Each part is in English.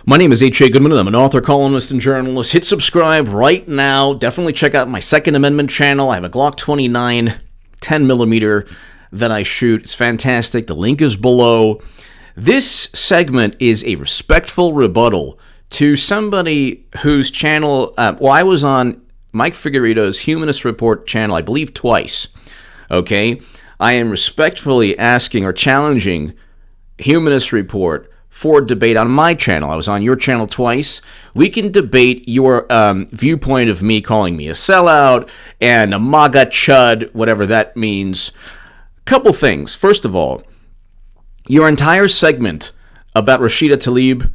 My name is H.A. Goodman, and I'm an author, columnist, and journalist. Hit subscribe right now. Definitely check out my Second Amendment channel. I have a Glock 29 10mm that I shoot. It's fantastic. The link is below. This segment is a respectful rebuttal to somebody whose channel, I was on Mike Figueredo's Humanist Report channel, I believe twice. Okay? I am respectfully asking or challenging Humanist Report for debate on my channel. I was on your channel twice. We can debate your viewpoint of me calling me a sellout and a MAGA chud, whatever that means. Couple things. First of all, your entire segment about Rashida Tlaib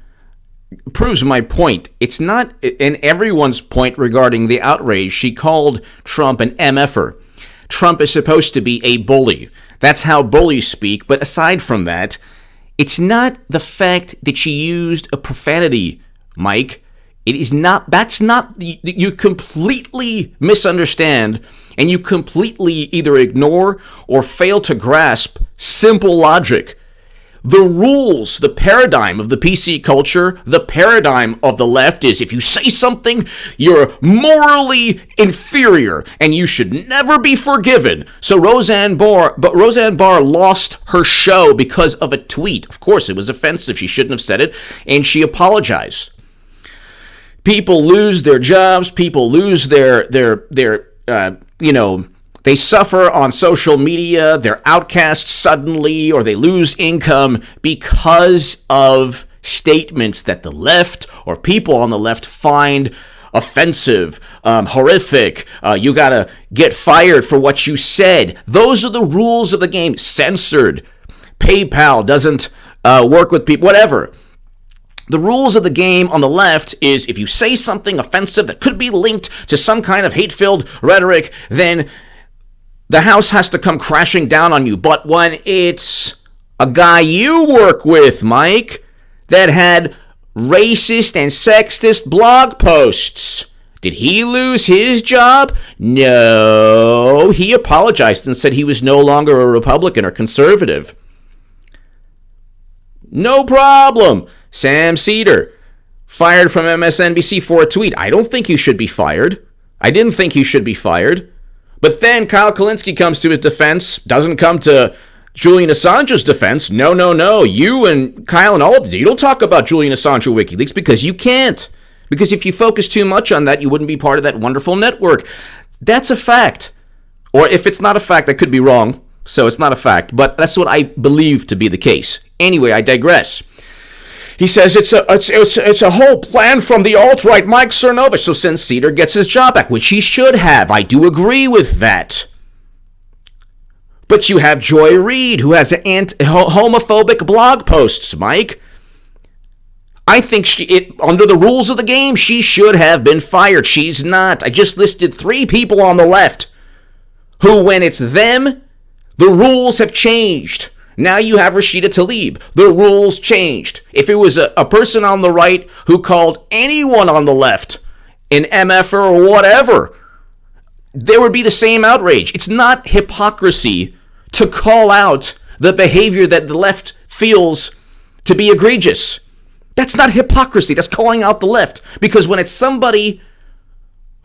proves my point. It's not in everyone's point regarding the outrage. She called Trump an MFer. Trump is supposed to be a bully. That's how bullies speak. But aside from that, it's not the fact that she used a profanity, Mike. It is not, you completely misunderstand and you completely either ignore or fail to grasp simple logic. The rules, the paradigm of the PC culture, the paradigm of the left is if you say something, you're morally inferior and you should never be forgiven. So Roseanne Barr lost her show because of a tweet. Of course, it was offensive. She shouldn't have said it, and she apologized. People lose their jobs. People lose they suffer on social media, they're outcast suddenly, or they lose income because of statements that the left or people on the left find offensive, horrific. You gotta get fired for what you said. Those are the rules of the game. Censored. PayPal doesn't work with people, whatever. The rules of the game on the left is if you say something offensive that could be linked to some kind of hate-filled rhetoric, then the house has to come crashing down on you. But when it's a guy you work with, Mike, that had racist and sexist blog posts, did he lose his job? No. He apologized and said he was no longer a Republican or conservative. No problem. Sam Cedar, fired from MSNBC for a tweet. I don't think he should be fired. I didn't think he should be fired. But then Kyle Kulinski comes to his defense, doesn't come to Julian Assange's defense. No. You and Kyle and all of you don't talk about Julian Assange or WikiLeaks because you can't. Because if you focus too much on that, you wouldn't be part of that wonderful network. That's a fact. Or if it's not a fact, I could be wrong. So it's not a fact. But that's what I believe to be the case. Anyway, I digress. He says it's a whole plan from the alt-right Mike Cernovich. So since Cedar gets his job back, which he should have, I do agree with that. But you have Joy Reid, who has homophobic blog posts, Mike. I think under the rules of the game, she should have been fired. She's not. I just listed 3 people on the left who, when it's them, the rules have changed. Now you have Rashida Tlaib. The rules changed. If it was a person on the right who called anyone on the left an MFer or whatever, there would be the same outrage. It's not hypocrisy to call out the behavior that the left feels to be egregious. That's not hypocrisy. That's calling out the left. Because when it's somebody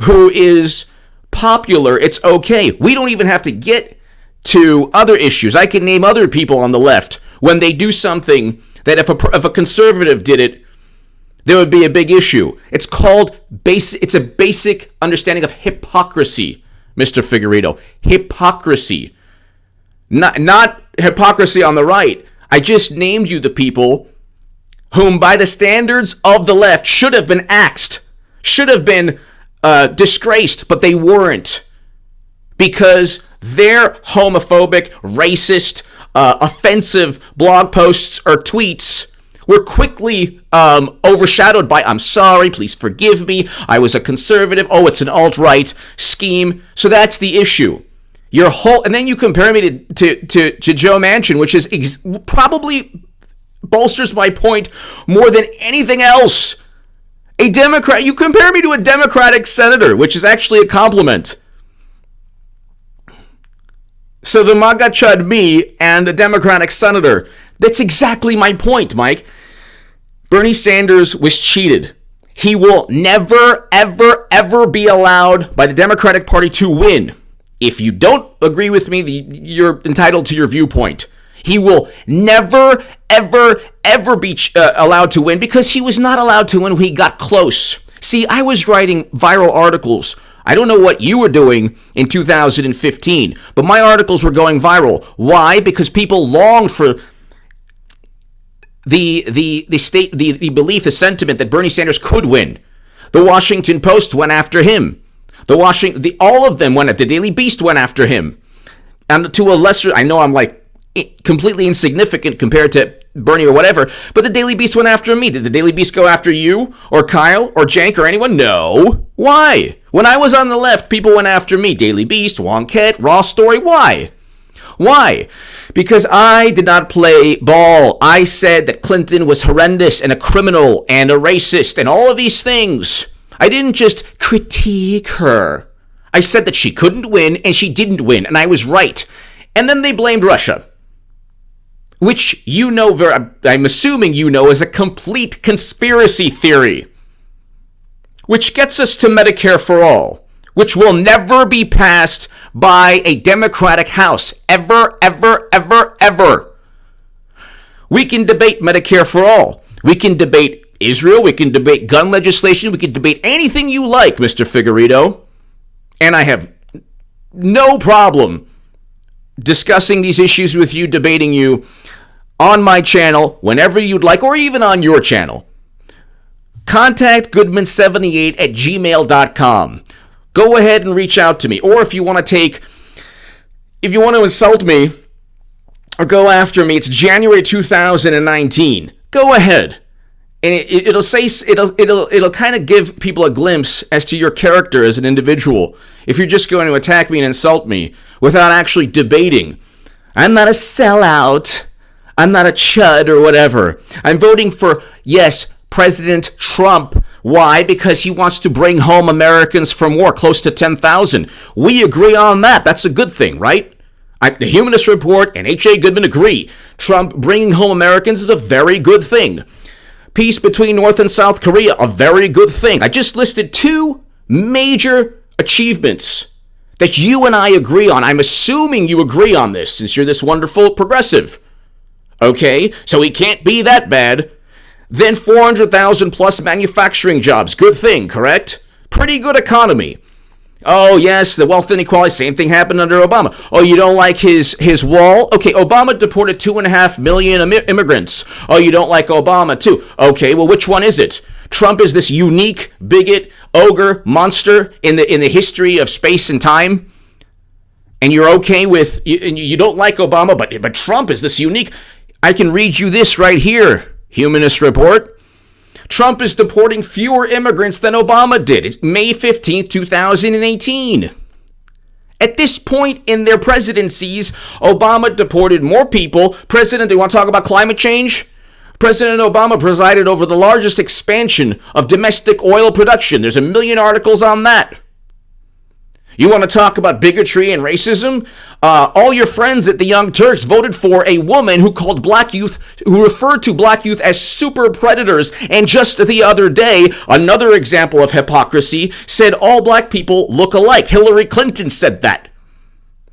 who is popular, it's okay. We don't even have to get to other issues. I can name other people on the left when they do something that if a conservative did it, there would be a big issue. It's a basic understanding of hypocrisy, Mr. Figueredo. Hypocrisy. Not hypocrisy on the right. I just named you the people whom by the standards of the left should have been axed, should have been disgraced, but they weren't. Because their homophobic, racist, offensive blog posts or tweets were quickly overshadowed by, I'm sorry, please forgive me, I was a conservative, it's an alt-right scheme. So that's the issue. And then you compare me to Joe Manchin, which is probably bolsters my point more than anything else. A Democrat, you compare me to a Democratic senator, which is actually a compliment. So the MAGA chud me and a Democratic senator. That's exactly my point, Mike. Bernie Sanders was cheated. He will never, ever, ever be allowed by the Democratic Party to win. If you don't agree with me, you're entitled to your viewpoint. He will never, ever, ever be allowed to win because he was not allowed to win when he got close. See, I was writing viral articles. I don't know what you were doing in 2015, but my articles were going viral. Why? Because people longed for the belief, the sentiment that Bernie Sanders could win. The Washington Post went after him. All of them went after. The Daily Beast went after him. And to a lesser, I know I'm like completely insignificant compared to Bernie or whatever, but the Daily Beast went after me. Did the Daily Beast go after you or Kyle or Cenk or anyone? No. Why? When I was on the left, people went after me. Daily Beast, Wonkette, Raw Story. Why? Why? Because I did not play ball. I said that Clinton was horrendous and a criminal and a racist and all of these things. I didn't just critique her. I said that she couldn't win and she didn't win, and I was right. And then they blamed Russia, which I'm assuming you know is a complete conspiracy theory, which gets us to Medicare for All, which will never be passed by a Democratic House. Ever, ever, ever, ever. We can debate Medicare for All. We can debate Israel. We can debate gun legislation. We can debate anything you like, Mr. Figueredo. And I have no problem discussing these issues with you, debating you on my channel whenever you'd like, or even on your channel. Contact goodman78@gmail.com. Go ahead and reach out to me. Or if you want to insult me or go after me, it's January 2019. Go ahead. And it'll kind of give people a glimpse as to your character as an individual if you're just going to attack me and insult me without actually debating. I'm not a sellout. I'm not a chud or whatever. I'm voting for, yes, President Trump. Why? Because he wants to bring home Americans from war, close to 10,000. We agree on that. That's a good thing, right? The Humanist Report and H.A. Goodman agree. Trump bringing home Americans is a very good thing. Peace between North and South Korea, a very good thing. I just listed two major achievements that you and I agree on. I'm assuming you agree on this since you're this wonderful progressive. Okay, so he can't be that bad. Then 400,000 plus manufacturing jobs. Good thing, correct? Pretty good economy. Oh, yes, the wealth inequality, same thing happened under Obama. Oh, you don't like his wall? Okay, Obama deported 2.5 million immigrants. Oh, you don't like Obama, too. Okay, well, which one is it? Trump is this unique, bigot, ogre, monster in the history of space and time? And you're okay with, you don't like Obama, but Trump is this unique. I can read you this right here, Humanist Report. Trump is deporting fewer immigrants than Obama did. It's May 15th, 2018. At this point in their presidencies, Obama deported more people. Do you want to talk about climate change? President Obama presided over the largest expansion of domestic oil production. There's 1 million articles on that. You want to talk about bigotry and racism? All your friends at the Young Turks voted for a woman who referred to black youth as super predators. And just the other day, another example of hypocrisy, said all black people look alike. Hillary Clinton said that.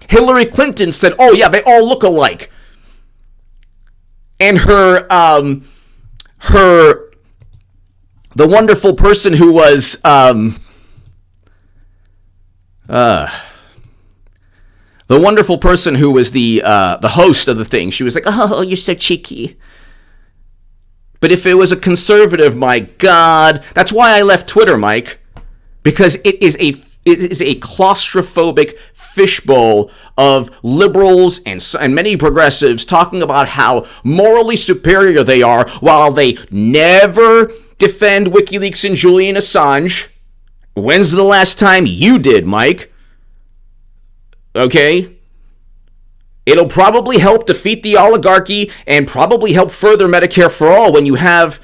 Hillary Clinton said, oh yeah, they all look alike. And the wonderful person who was, the wonderful person who was the host of the thing, she was like, oh, you're so cheeky. But if it was a conservative, my God, that's why I left Twitter, Mike, because it is a claustrophobic fishbowl of liberals and many progressives talking about how morally superior they are while they never defend WikiLeaks and Julian Assange. When's the last time you did, Mike? Okay? It'll probably help defeat the oligarchy and probably help further Medicare for All when you have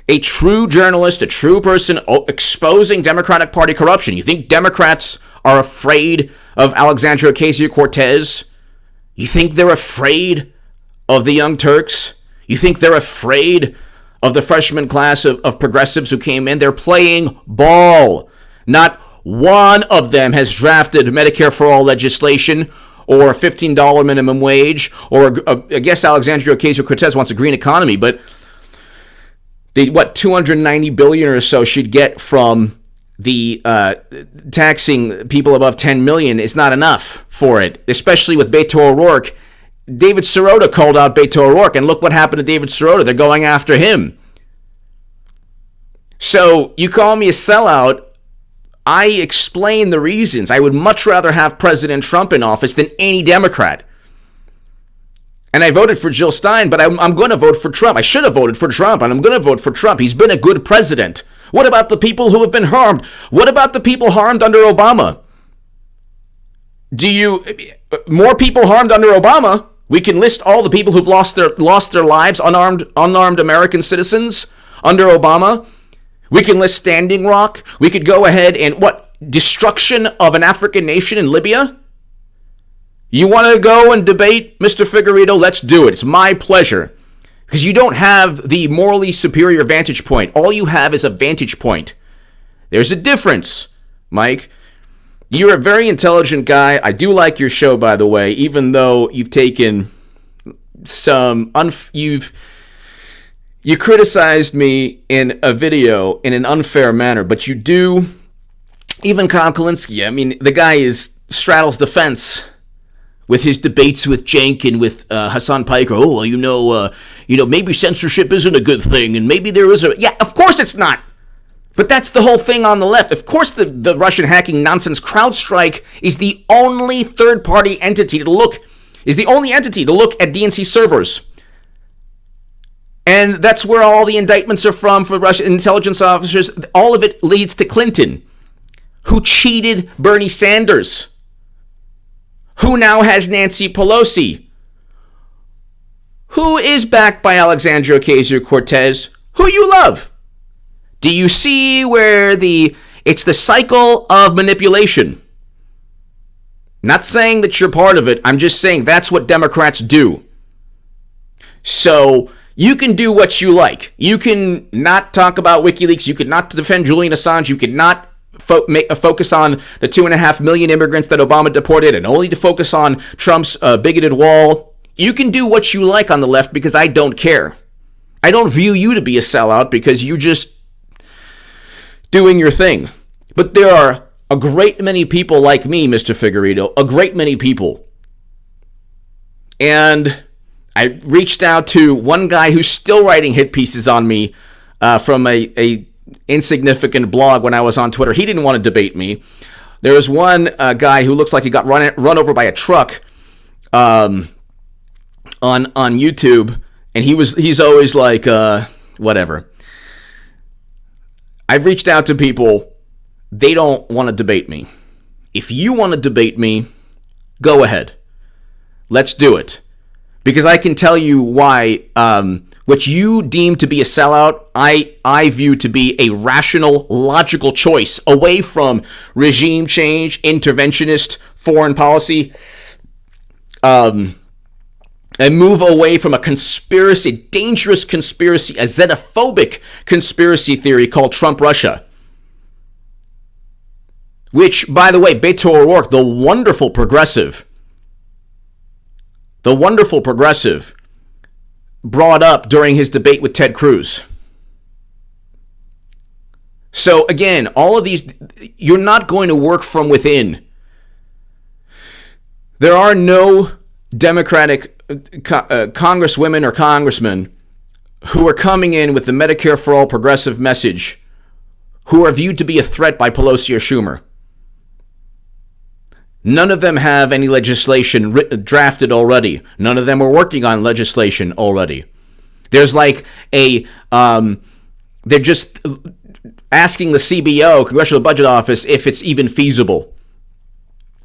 a true journalist, a true person exposing Democratic Party corruption. You think Democrats are afraid of Alexandria Ocasio-Cortez? You think they're afraid of the Young Turks? You think they're afraid of the freshman class of progressives who came in. They're playing ball. Not one of them has drafted Medicare for all legislation or a $15 minimum wage, or I guess Alexandria Ocasio-Cortez wants a green economy, but what $290 billion or so she'd get from the taxing people above 10 million is not enough for it, especially with Beto O'Rourke. David Sirota called out Beto O'Rourke, and look what happened to David Sirota. They're going after him. So you call me a sellout. I explain the reasons. I would much rather have President Trump in office than any Democrat. And I voted for Jill Stein, but I'm going to vote for Trump. I should have voted for Trump, and I'm going to vote for Trump. He's been a good president. What about the people who have been harmed? What about the people harmed under Obama? More people harmed under Obama? We can list all the people who've lost their lives, unarmed American citizens under Obama. We can list Standing Rock. We could go ahead and destruction of an African nation in Libya? You want to go and debate, Mr. Figueredo? Let's do it. It's my pleasure. Because you don't have the morally superior vantage point. All you have is a vantage point. There's a difference, Mike. You're a very intelligent guy. I do like your show, by the way, even though you've taken some... You criticized me in a video in an unfair manner, but you do... Even Kyle Kulinski, I mean, the guy straddles the fence with his debates with Cenk and with Hassan Piker. Oh, well, maybe censorship isn't a good thing, and maybe there is a... Yeah, of course it's not. But that's the whole thing on the left. Of course the Russian hacking nonsense. CrowdStrike is the only third-party entity to look at DNC servers. And that's where all the indictments are from for Russian intelligence officers. All of it leads to Clinton, who cheated Bernie Sanders, who now has Nancy Pelosi, who is backed by Alexandria Ocasio-Cortez, who you love. Do you see where it's the cycle of manipulation? Not saying that you're part of it. I'm just saying that's what Democrats do. So you can do what you like. You can not talk about WikiLeaks. You can not defend Julian Assange. You can not make a focus on the 2.5 million immigrants that Obama deported and only to focus on Trump's bigoted wall. You can do what you like on the left because I don't care. I don't view you to be a sellout because you're just doing your thing. But there are a great many people like me, Mr. Figueredo, a great many people. And I reached out to one guy who's still writing hit pieces on me from a insignificant blog when I was on Twitter. He didn't want to debate me. There was one guy who looks like he got run over by a truck on YouTube, and he's always like whatever. I've reached out to people. They don't want to debate me. If you want to debate me, go ahead. Let's do it. Because I can tell you why what you deem to be a sellout, I view to be a rational, logical choice away from regime change, interventionist foreign policy, and move away from a conspiracy, dangerous conspiracy, a xenophobic conspiracy theory called Trump Russia. Which, by the way, Beto O'Rourke, the wonderful progressive, brought up during his debate with Ted Cruz. So again, all of these, you're not going to work from within. There are no Democratic congresswomen or congressmen who are coming in with the Medicare for all progressive message who are viewed to be a threat by Pelosi or Schumer. None of them have any legislation drafted already. None of them are working on legislation already. There's like they're just asking the CBO, Congressional Budget Office, if it's even feasible.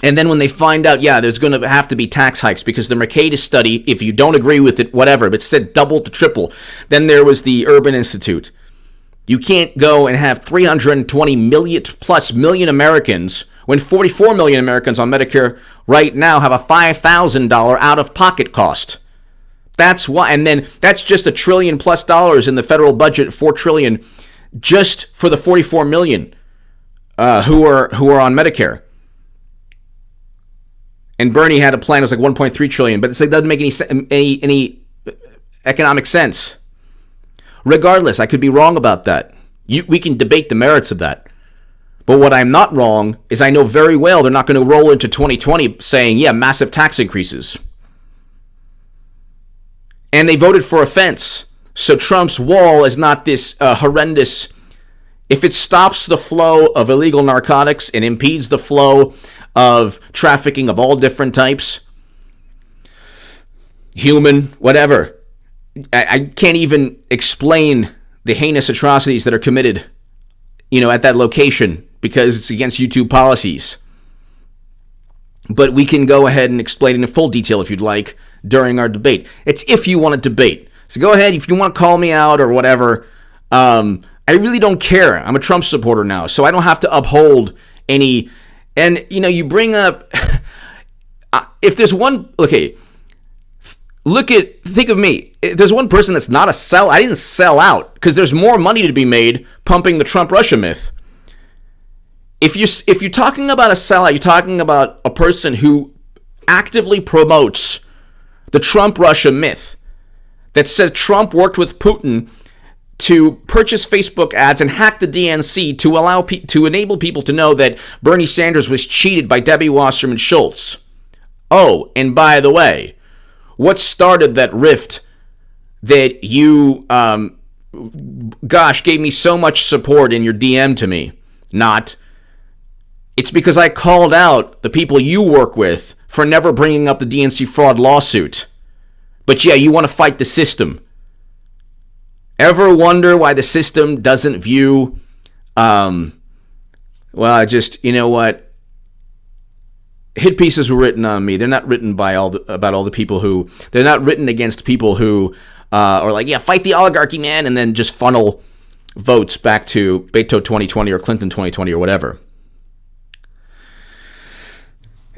And then when they find out, there's going to have to be tax hikes because the Mercatus study, if you don't agree with it, whatever, but it said double to triple. Then there was the Urban Institute. You can't go and have 320 million Americans when 44 million Americans on Medicare right now have a $5,000 out-of-pocket cost. That's why. And then that's just $1 trillion plus in the federal budget, $4 trillion just for the 44 million who are on Medicare. And Bernie had a plan that was like 1.3 trillion, but it doesn't make any economic sense. Regardless, I could be wrong about that. We can debate the merits of that. But what I'm not wrong is I know very well they're not going to roll into 2020 saying, yeah, massive tax increases. And they voted for a fence. So Trump's wall is not this horrendous. If it stops the flow of illegal narcotics and impedes the flow of trafficking of all different types, human, whatever. I can't even explain the heinous atrocities that are committed, at that location because it's against YouTube policies. But we can go ahead and explain it in full detail if you'd like during our debate. It's if you want to debate. So go ahead if you want to call me out or whatever. I really don't care. I'm a Trump supporter now, so I don't have to uphold any. And, you bring up, if there's one, okay, think of me. If there's one person that's not a sell, I didn't sell out because there's more money to be made pumping the Trump-Russia myth. If you're talking about a sellout, you're talking about a person who actively promotes the Trump-Russia myth that said Trump worked with Putin to purchase Facebook ads and hack the DNC to enable people to know that Bernie Sanders was cheated by Debbie Wasserman Schultz. Oh, and by the way, what started that rift that you, gave me so much support in your DM to me? It's because I called out the people you work with for never bringing up the DNC fraud lawsuit. But yeah, you want to fight the system. Ever wonder why the system doesn't view, you know what? Hit pieces were written on me. They're not written by about all the people who, they're not written against people who are like, yeah, fight the oligarchy, man, and then just funnel votes back to Beto 2020 or Clinton 2020 or whatever.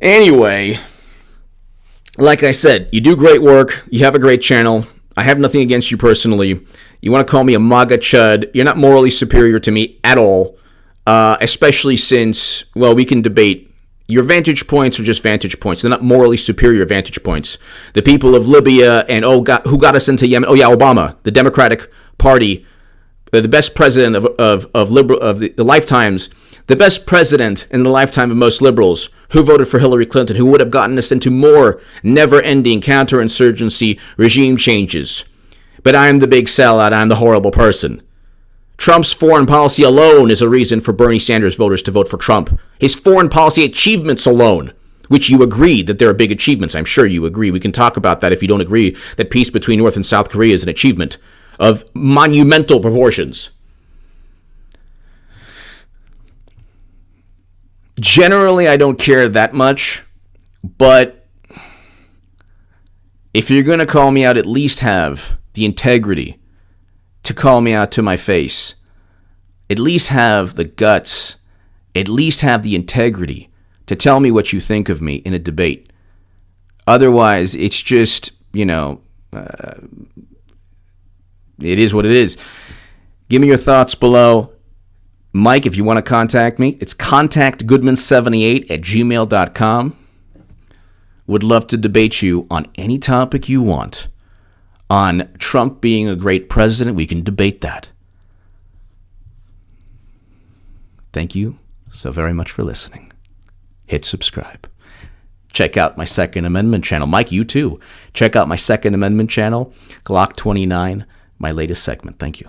Anyway, like I said, you do great work. You have a great channel. I have nothing against you personally. You want to call me a MAGA chud. You're not morally superior to me at all, especially since, well, we can debate. Your vantage points are just vantage points. They're not morally superior vantage points. The people of Libya and, who got us into Yemen? Oh, yeah, Obama, the Democratic Party, the best president of the lifetimes, the best president in the lifetime of most liberals who voted for Hillary Clinton, who would have gotten us into more never-ending counterinsurgency regime changes. But I'm the big sellout. I'm the horrible person. Trump's foreign policy alone is a reason for Bernie Sanders voters to vote for Trump. His foreign policy achievements alone, which you agree that there are big achievements. I'm sure you agree. We can talk about that if you don't agree that peace between North and South Korea is an achievement of monumental proportions. Generally, I don't care that much, but if you're going to call me out, at least have the integrity to call me out to my face. At least have the guts, at least have the integrity to tell me what you think of me in a debate. Otherwise, it's just, it is what it is. Give me your thoughts below. Mike, if you want to contact me, it's contactgoodman78@gmail.com. Would love to debate you on any topic you want. On Trump being a great president, we can debate that. Thank you so very much for listening. Hit subscribe. Check out my Second Amendment channel. Mike, you too. Check out my Second Amendment channel, Glock 29, my latest segment. Thank you.